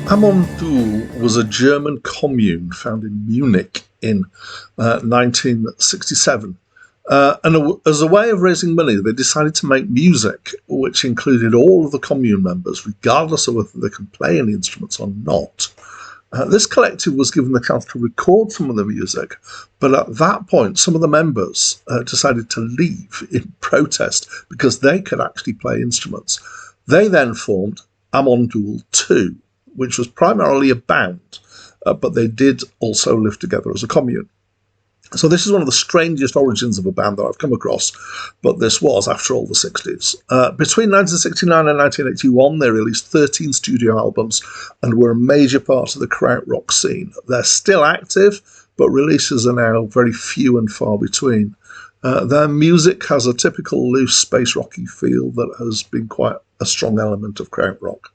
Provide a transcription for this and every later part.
Amon Düül was a German commune found in Munich in 1967. As a way of raising money, they decided to make music, which included all of the commune members, regardless of whether they could play any instruments or not. This collective was given the chance to record some of the music, but at that point, some of the members decided to leave in protest because they could actually play instruments. They then formed Amon Düül 2, which was primarily a band, but they did also live together as a commune. So this is one of the strangest origins of a band that I've come across, but this was, after all, the 60s. Between 1969 and 1981, they released 13 studio albums and were a major part of the krautrock scene. They're still active, but releases are now very few and far between. Their music has a typical loose space rocky feel that has been quite a strong element of krautrock.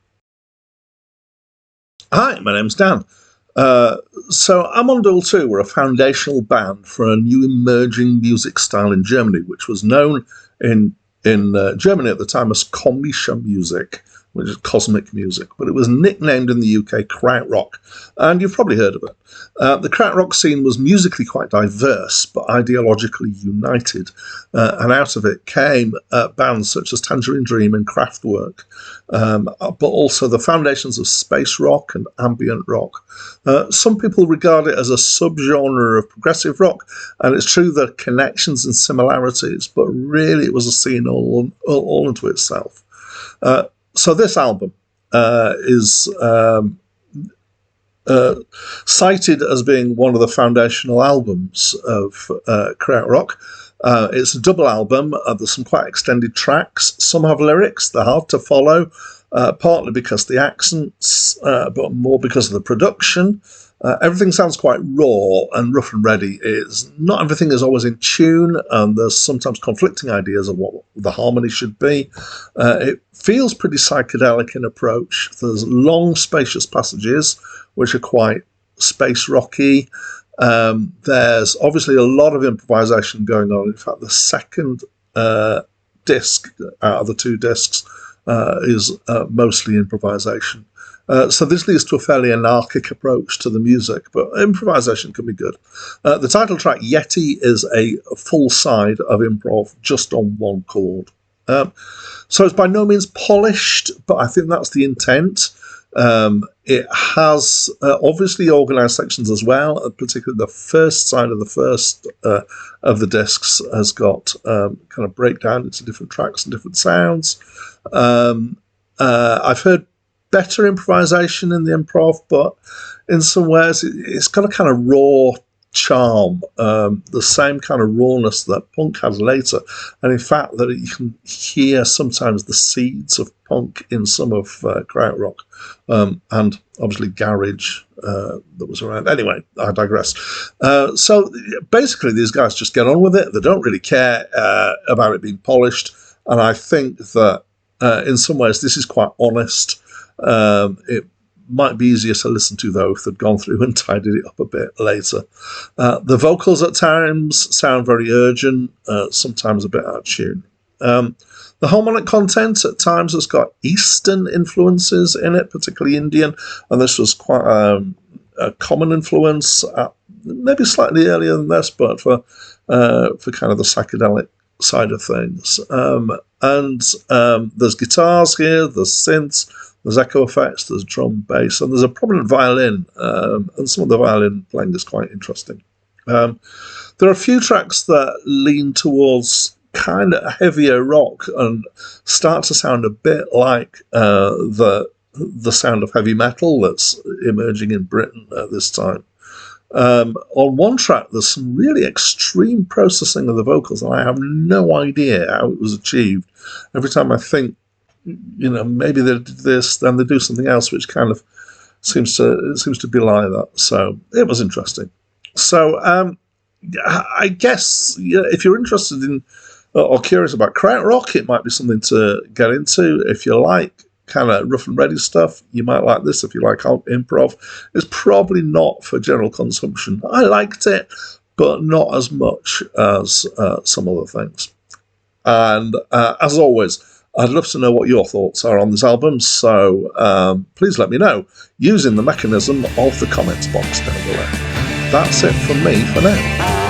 Hi, my name's Dan. So Amon Düül 2 were a foundational band for a new emerging music style in Germany, which was known in Germany at the time as komische music, which is cosmic music, but it was nicknamed in the UK krautrock, and you've probably heard of it. The krautrock scene was musically quite diverse, but ideologically united, and out of it came bands such as Tangerine Dream and Kraftwerk, but also the foundations of space rock and ambient rock. Some people regard it as a subgenre of progressive rock, and it's true there are connections and similarities, but really it was a scene all unto itself. So this album is cited as being one of the foundational albums of krautrock. It's a double album. There's some quite extended tracks. Some have lyrics. They're hard to follow, partly because the accents, but more because of the production. Everything sounds quite raw and rough and ready. Not everything is always in tune, and there's sometimes conflicting ideas of what the harmony should be. It feels pretty psychedelic in approach. There's long, spacious passages, which are quite space rocky. There's obviously a lot of improvisation going on. In fact, the second disc out of the two discs is mostly improvisation. So this leads to a fairly anarchic approach to the music, but improvisation can be good. The title track, Yeti, is a full side of improv just on one chord. So it's by no means polished, but I think that's the intent. It has obviously organised sections as well, particularly the first side of the first of the discs has got kind of breakdown into different tracks and different sounds. I've heard better improvisation in the improv, but in some ways it's got a kind of raw charm, the same kind of rawness that punk has later, and in fact that you can hear sometimes the seeds of punk in some of krautrock, and obviously garage that was around. Anyway, I digress. So basically these guys just get on with it. They don't really care about it being polished, and I think that in some ways this is quite honest. It might be easier to listen to, though, if they'd gone through and tidied it up a bit later. The vocals at times sound very urgent, sometimes a bit out of tune. The harmonic content at times has got Eastern influences in it, particularly Indian, and this was quite a common influence, maybe slightly earlier than this, but for kind of the psychedelic side of things. And there's guitars here, there's synths, there's echo effects, there's drum, bass, and there's a prominent violin, and some of the violin playing is quite interesting. There are a few tracks that lean towards kind of heavier rock and start to sound a bit like the sound of heavy metal that's emerging in Britain at this time. On one track, there's some really extreme processing of the vocals, and I have no idea how it was achieved. Every time I think, maybe they did this, then they do something else, which kind of seems to belie that. So it was interesting. So I guess if you're interested in or curious about krautrock, it might be something to get into. If you like kind of rough and ready stuff, you might like this. If you like improv, it's probably not for general consumption. I liked it, but not as much as some other things. And as always, I'd love to know what your thoughts are on this album, so please let me know using the mechanism of the comments box down below. That's it from me for now.